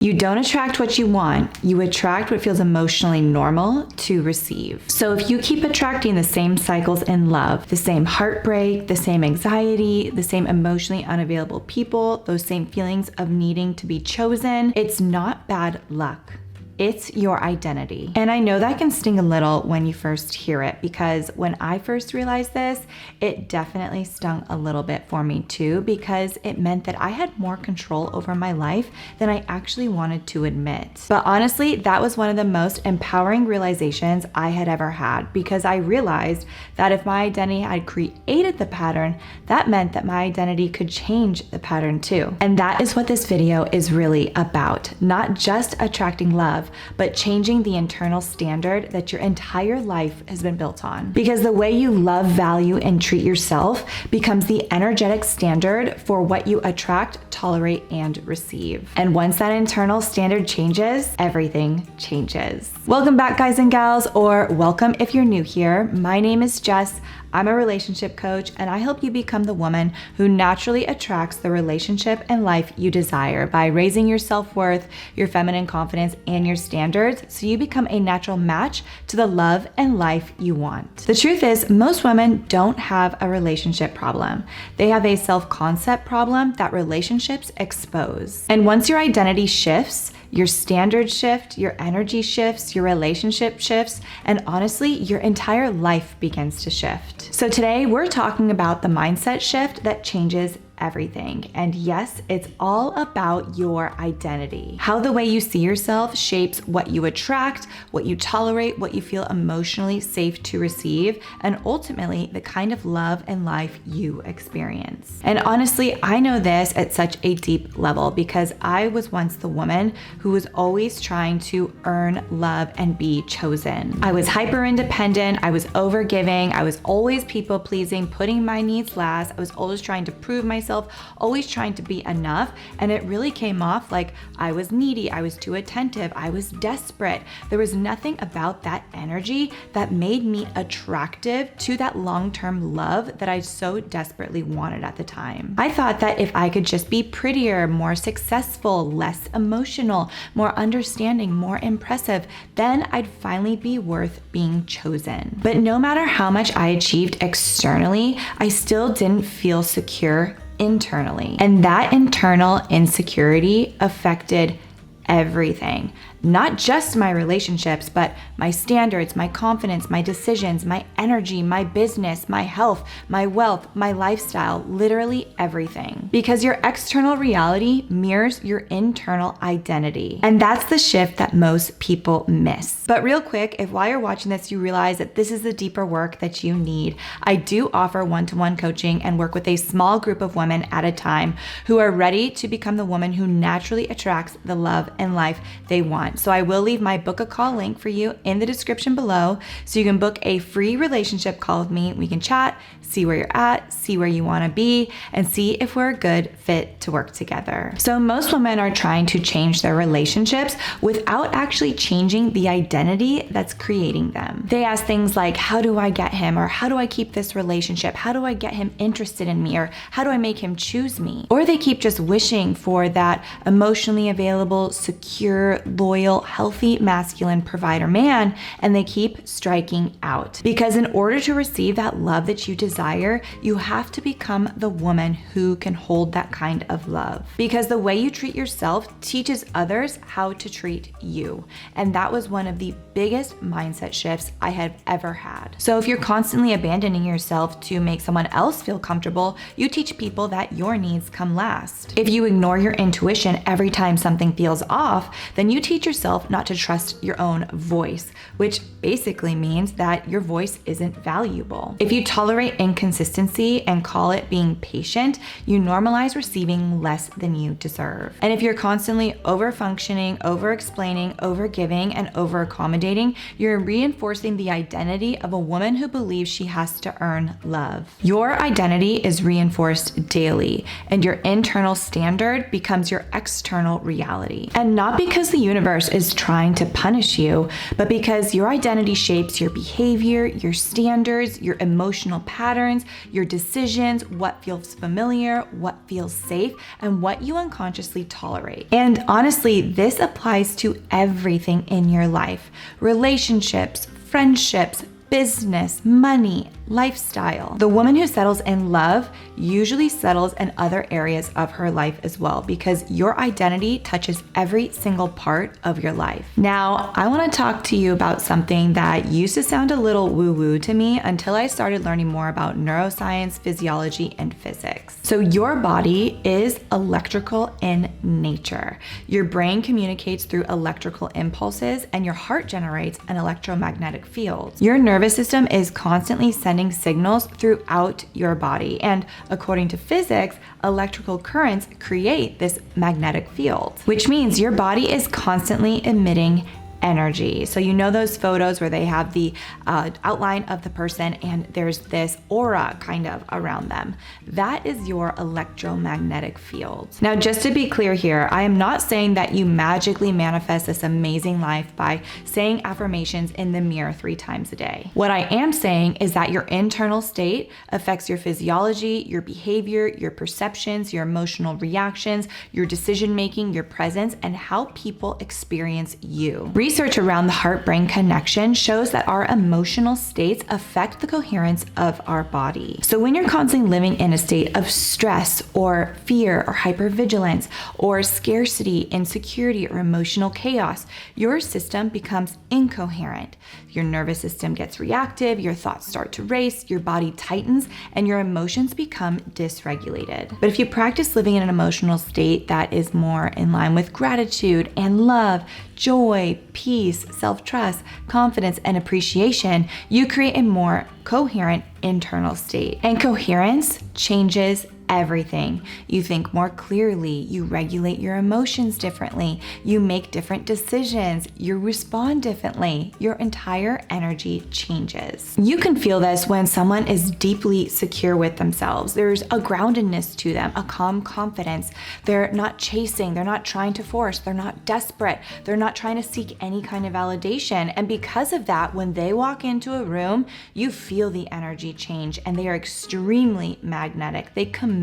You don't attract what you want, you attract what feels emotionally normal to receive. So if you keep attracting the same cycles in love, the same heartbreak, the same anxiety, the same emotionally unavailable people, those same feelings of needing to be chosen, it's not bad luck. It's your identity. And I know that can sting a little when you first hear it, because when I first realized this, it definitely stung a little bit for me too, because it meant that I had more control over my life than I actually wanted to admit. But honestly, that was one of the most empowering realizations I had ever had, because I realized that if my identity had created the pattern, that meant that my identity could change the pattern too. And that is what this video is really about. Not just attracting love, but changing the internal standard that your entire life has been built on. Because the way you love, value, and treat yourself becomes the energetic standard for what you attract, tolerate, and receive. And once that internal standard changes, everything changes. Welcome back, guys and gals, or welcome if you're new here. My name is Jess. I'm a relationship coach, and I help you become the woman who naturally attracts the relationship and life you desire by raising your self-worth, your feminine confidence, and your standards so you become a natural match to the love and life you want. The truth is, most women don't have a relationship problem. They have a self-concept problem that relationships expose. And once your identity shifts, your standards shift, your energy shifts, your relationship shifts, and honestly, your entire life begins to shift. So today we're talking about the mindset shift that changes everything. And yes, it's all about your identity. How the way you see yourself shapes what you attract, what you tolerate, what you feel emotionally safe to receive, and ultimately the kind of love and life you experience. And honestly, I know this at such a deep level because I was once the woman who was always trying to earn love and be chosen. I was hyper independent, I was overgiving, I was always people pleasing, putting my needs last, I was always trying to prove myself, always trying to be enough, and it really came off like I was needy, I was too attentive, I was desperate. There was nothing about that energy that made me attractive to that long-term love that I so desperately wanted at the time. I thought that if I could just be prettier, more successful, less emotional, more understanding, more impressive, then I'd finally be worth being chosen. But no matter how much I achieved externally, I still didn't feel secure internally. And that internal insecurity affected everything. Not just my relationships, but my standards, my confidence, my decisions, my energy, my business, my health, my wealth, my lifestyle, literally everything. Because your external reality mirrors your internal identity. And that's the shift that most people miss. But real quick, if while you're watching this, you realize that this is the deeper work that you need, I do offer one-to-one coaching and work with a small group of women at a time who are ready to become the woman who naturally attracts the love and life they want. So I will leave my book a call link for you in the description below so you can book a free relationship call with me. We can chat, see where you're at, see where you want to be, and see if we're a good fit to work together. So most women are trying to change their relationships without actually changing the identity that's creating them. They ask things like, how do I get him? Or how do I keep this relationship? How do I get him interested in me? Or how do I make him choose me? Or they keep just wishing for that emotionally available, secure, loyal, healthy, masculine provider man, and they keep striking out. Because in order to receive that love that you desire, you have to become the woman who can hold that kind of love. Because the way you treat yourself teaches others how to treat you. And that was one of the biggest mindset shifts I have ever had. So if you're constantly abandoning yourself to make someone else feel comfortable, you teach people that your needs come last. If you ignore your intuition every time something feels off, then you teach yourself not to trust your own voice, which basically means that your voice isn't valuable. If you tolerate inconsistency and call it being patient, you normalize receiving less than you deserve. And if you're constantly over-functioning, over-explaining, over-giving, and over-accommodating, you're reinforcing the identity of a woman who believes she has to earn love. Your identity is reinforced daily, and your internal standard becomes your external reality. And not because the universe is trying to punish you, but because your identity shapes your behavior, your standards, your emotional patterns, your decisions, what feels familiar, what feels safe, and what you unconsciously tolerate. And honestly, this applies to everything in your life: relationships, friendships, business, money, lifestyle. The woman who settles in love usually settles in other areas of her life as well, because your identity touches every single part of your life. Now, I want to talk to you about something that used to sound a little woo-woo to me until I started learning more about neuroscience, physiology, and physics. So your body is electrical in nature. Your brain communicates through electrical impulses, and your heart generates an electromagnetic field. Your nervous system is constantly sending signals throughout your body, and according to physics, electrical currents create this magnetic field, which means your body is constantly emitting energy. So you know those photos where they have the outline of the person and there's this aura kind of around them. That is your electromagnetic field. Now, just to be clear here, I am not saying that you magically manifest this amazing life by saying affirmations in the mirror 3 times a day. What I am saying is that your internal state affects your physiology, your behavior, your perceptions, your emotional reactions, your decision making, your presence, and how people experience you. Research around the heart-brain connection shows that our emotional states affect the coherence of our body. So when you're constantly living in a state of stress or fear or hypervigilance or scarcity, insecurity, or emotional chaos, your system becomes incoherent. Your nervous system gets reactive, your thoughts start to race, your body tightens, and your emotions become dysregulated. But if you practice living in an emotional state that is more in line with gratitude and love, joy, peace, self-trust, confidence, and appreciation, you create a more coherent internal state. And coherence changes everything. You think more clearly, you regulate your emotions differently, you make different decisions, you respond differently, your entire energy changes. You can feel this when someone is deeply secure with themselves. There's a groundedness to them, a calm confidence. They're not chasing, they're not trying to force, they're not desperate, they're not trying to seek any kind of validation. And because of that, when they walk into a room, you feel the energy change, and they are extremely magnetic. They command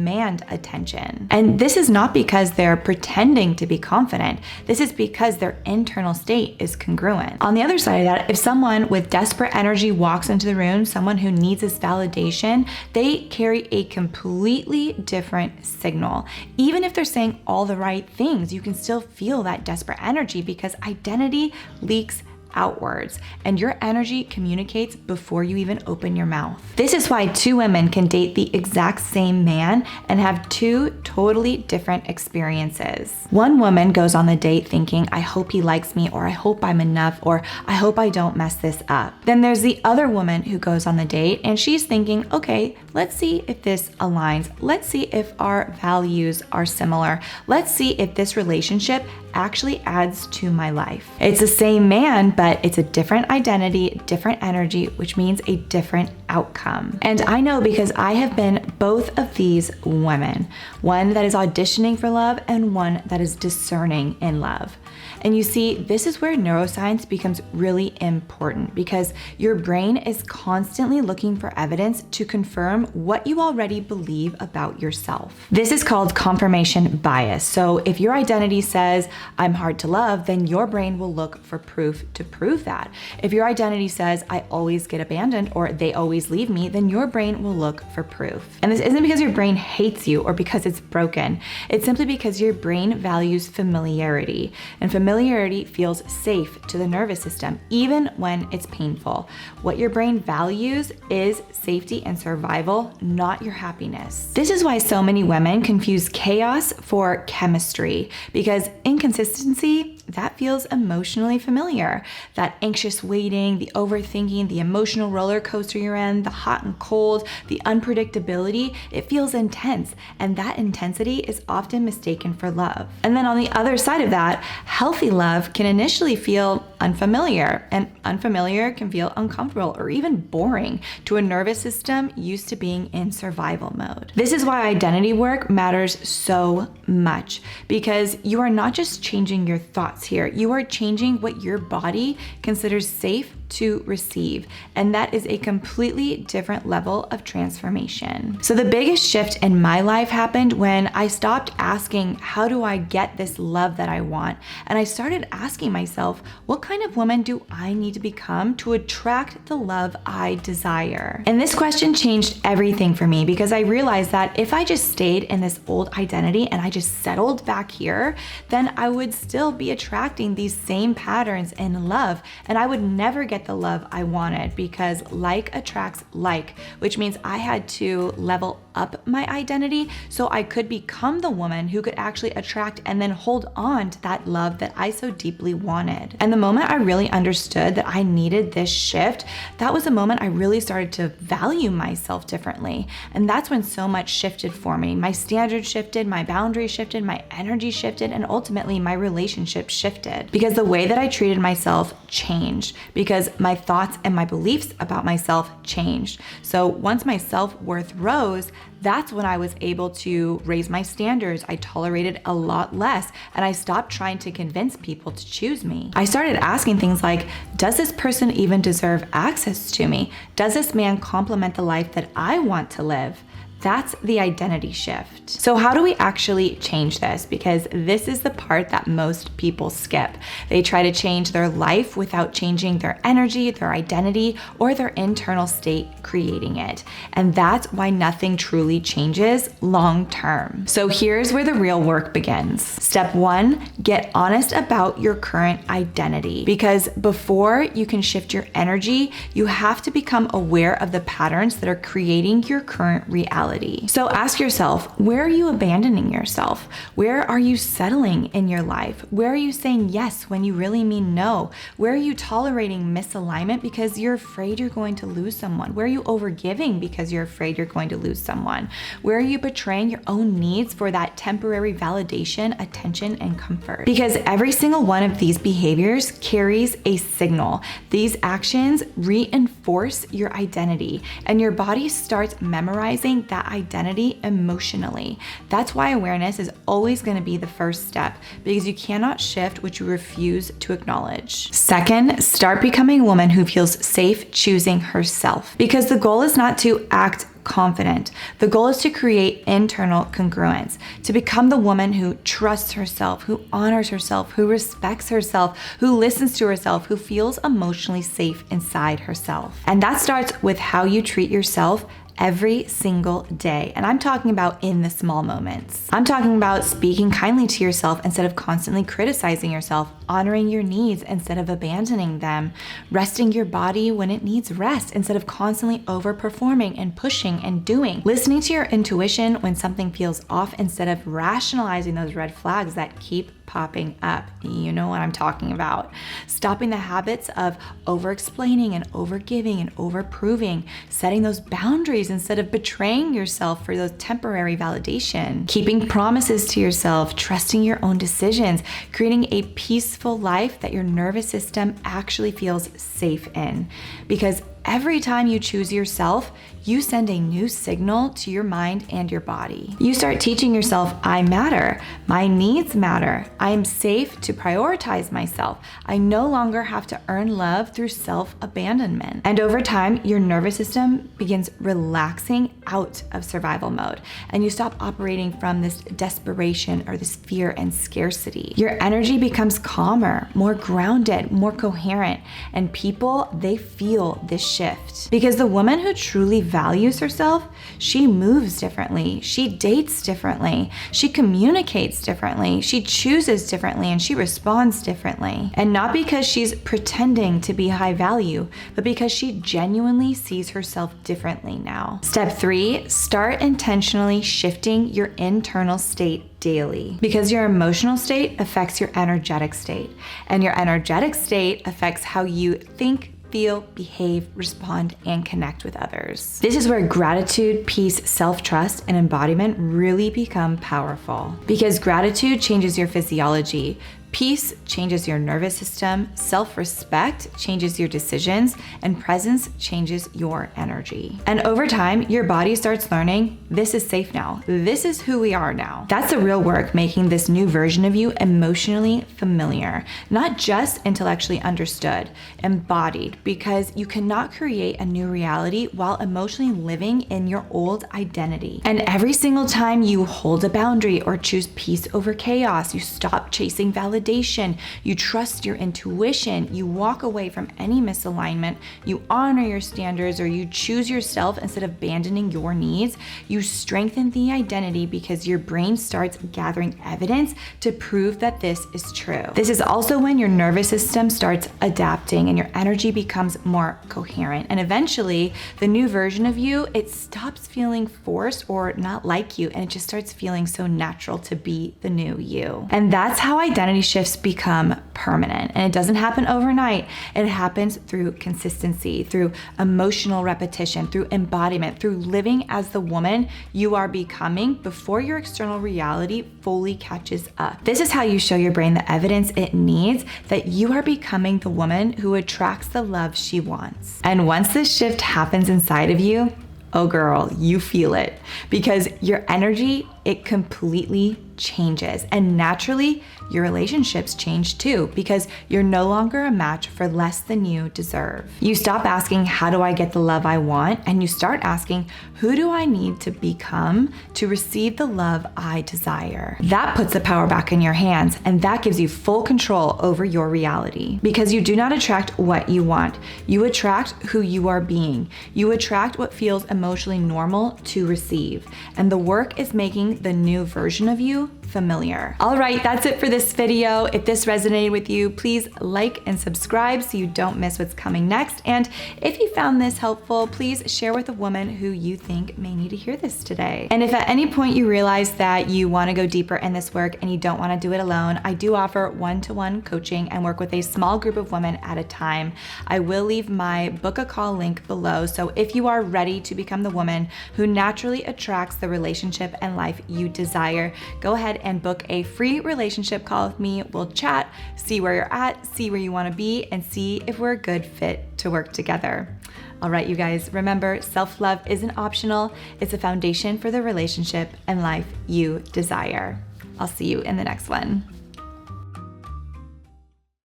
attention. And this is not because they're pretending to be confident. This is because their internal state is congruent. On the other side of that, if someone with desperate energy walks into the room, someone who needs this validation, they carry a completely different signal. Even if they're saying all the right things, you can still feel that desperate energy because identity leaks outwards, and your energy communicates before you even open your mouth. This is why 2 women can date the exact same man and have 2 totally different experiences. One woman goes on the date thinking, I hope he likes me, or I hope I'm enough, or I hope I don't mess this up. Then there's the other woman who goes on the date and she's thinking, okay, let's see if this aligns. Let's see if our values are similar. Let's see if this relationship actually adds to my life. It's the same man, but it's a different identity, different energy, which means a different outcome. And I know because I have been both of these women, one that is auditioning for love and one that is discerning in love. And you see, this is where neuroscience becomes really important, because your brain is constantly looking for evidence to confirm what you already believe about yourself. This is called confirmation bias. So if your identity says, I'm hard to love, then your brain will look for proof to prove that. If your identity says, I always get abandoned, or they always leave me, then your brain will look for proof. And this isn't because your brain hates you or because it's broken. It's simply because your brain values familiarity. And familiarity feels safe to the nervous system, even when it's painful. What your brain values is safety and survival, not your happiness. This is why so many women confuse chaos for chemistry, because inconsistency, that feels emotionally familiar. That anxious waiting, the overthinking, the emotional roller coaster you're in, the hot and cold, the unpredictability, it feels intense. And that intensity is often mistaken for love. And then on the other side of that, healthy love can initially feel unfamiliar, and unfamiliar can feel uncomfortable or even boring to a nervous system used to being in survival mode. This is why identity work matters so much, because you are not just changing your thoughts here, you are changing what your body considers safe to receive. And that is a completely different level of transformation. So the biggest shift in my life happened when I stopped asking, how do I get this love that I want? And I started asking myself, what kind of woman do I need to become to attract the love I desire? And this question changed everything for me, because I realized that if I just stayed in this old identity and I just settled back here, then I would still be attracting these same patterns in love, and I would never get the love I wanted, because like attracts like, which means I had to level up my identity so I could become the woman who could actually attract and then hold on to that love that I so deeply wanted. And the moment I really understood that I needed this shift, that was the moment I really started to value myself differently. And that's when so much shifted for me. My standards shifted, my boundaries shifted, my energy shifted, and ultimately my relationship shifted, because the way that I treated myself changed, because my thoughts and my beliefs about myself changed. So once my self-worth rose, that's when I was able to raise my standards. I tolerated a lot less, and I stopped trying to convince people to choose me. I started asking things like, does this person even deserve access to me? Does this man complement the life that I want to live? That's the identity shift. So how do we actually change this? Because this is the part that most people skip. They try to change their life without changing their energy, their identity, or their internal state creating it. And that's why nothing truly changes long term. So here's where the real work begins. Step 1, get honest about your current identity. Because before you can shift your energy, you have to become aware of the patterns that are creating your current reality. So ask yourself, where are you abandoning yourself? Where are you settling in your life? Where are you saying yes when you really mean no? Where are you tolerating misalignment because you're afraid you're going to lose someone? Where are you overgiving because you're afraid you're going to lose someone? Where are you betraying your own needs for that temporary validation, attention, and comfort? Because every single one of these behaviors carries a signal. These actions reinforce your identity, and your body starts memorizing that identity emotionally. That's why awareness is always going to be the first step, because you cannot shift what you refuse to acknowledge. Second, start becoming a woman who feels safe choosing herself, because the goal is not to act confident. The goal is to create internal congruence, to become the woman who trusts herself, who honors herself, who respects herself, who listens to herself, who feels emotionally safe inside herself. And that starts with how you treat yourself every single day. And I'm talking about in the small moments. I'm talking about speaking kindly to yourself instead of constantly criticizing yourself, honoring your needs instead of abandoning them, resting your body when it needs rest instead of constantly overperforming and pushing and doing, listening to your intuition when something feels off instead of rationalizing those red flags that keep popping up. You know what I'm talking about. Stopping the habits of over-explaining and over-giving and over-proving, setting those boundaries instead of betraying yourself for those temporary validation, keeping promises to yourself, trusting your own decisions, creating a peaceful life that your nervous system actually feels safe in. Because every time you choose yourself, you send a new signal to your mind and your body. You start teaching yourself, I matter, my needs matter, I am safe to prioritize myself, I no longer have to earn love through self-abandonment. And over time, your nervous system begins relaxing out of survival mode, and you stop operating from this desperation or this fear and scarcity. Your energy becomes calmer, more grounded, more coherent, and people, they feel this shift. Because the woman who truly values herself, she moves differently, she dates differently, she communicates differently, she chooses differently, and she responds differently. And not because she's pretending to be high value, but because she genuinely sees herself differently now. Step 3, start intentionally shifting your internal state daily, because your emotional state affects your energetic state, and your energetic state affects how you think, feel, behave, respond, and connect with others. This is where gratitude, peace, self-trust, and embodiment really become powerful. Because gratitude changes your physiology, Peace changes your nervous system, self-respect changes your decisions, and presence changes your energy. And over time, your body starts learning, this is safe now. This is who we are now. That's the real work, making this new version of you emotionally familiar, not just intellectually understood, embodied, because you cannot create a new reality while emotionally living in your old identity. And every single time you hold a boundary or choose peace over chaos, you stop chasing validation, you trust your intuition, you walk away from any misalignment, you honor your standards, or you choose yourself instead of abandoning your needs, you strengthen the identity because your brain starts gathering evidence to prove that this is true. This is also when your nervous system starts adapting and your energy becomes more coherent. And eventually, the new version of you, it stops feeling forced or not like you, and it just starts feeling so natural to be the new you. And that's how identity shifts become permanent. And it doesn't happen overnight. It happens through consistency, through emotional repetition, through embodiment, through living as the woman you are becoming before your external reality fully catches up. This is how you show your brain the evidence it needs that you are becoming the woman who attracts the love she wants. And once this shift happens inside of you, oh girl, you feel it, because your energy, it completely changes. And naturally, your relationships change too, because you're no longer a match for less than you deserve. You stop asking, how do I get the love I want? And you start asking, who do I need to become to receive the love I desire? That puts the power back in your hands, and that gives you full control over your reality, because you do not attract what you want. You attract who you are being. You attract what feels emotionally normal to receive. And the work is making the new version of you familiar. All right, that's it for this video. If this resonated with you, please like and subscribe so you don't miss what's coming next. And if you found this helpful, please share with a woman who you think may need to hear this today. And if at any point you realize that you want to go deeper in this work and you don't want to do it alone, I do offer one-to-one coaching and work with a small group of women at a time. I will leave my book a call link below. So if you are ready to become the woman who naturally attracts the relationship and life you desire, go ahead and book a free relationship call with me. We'll chat, see where you're at, see where you want to be, and see if we're a good fit to work together. All right, you guys, remember, self-love isn't optional. It's a foundation for the relationship and life you desire. I'll see you in the next one.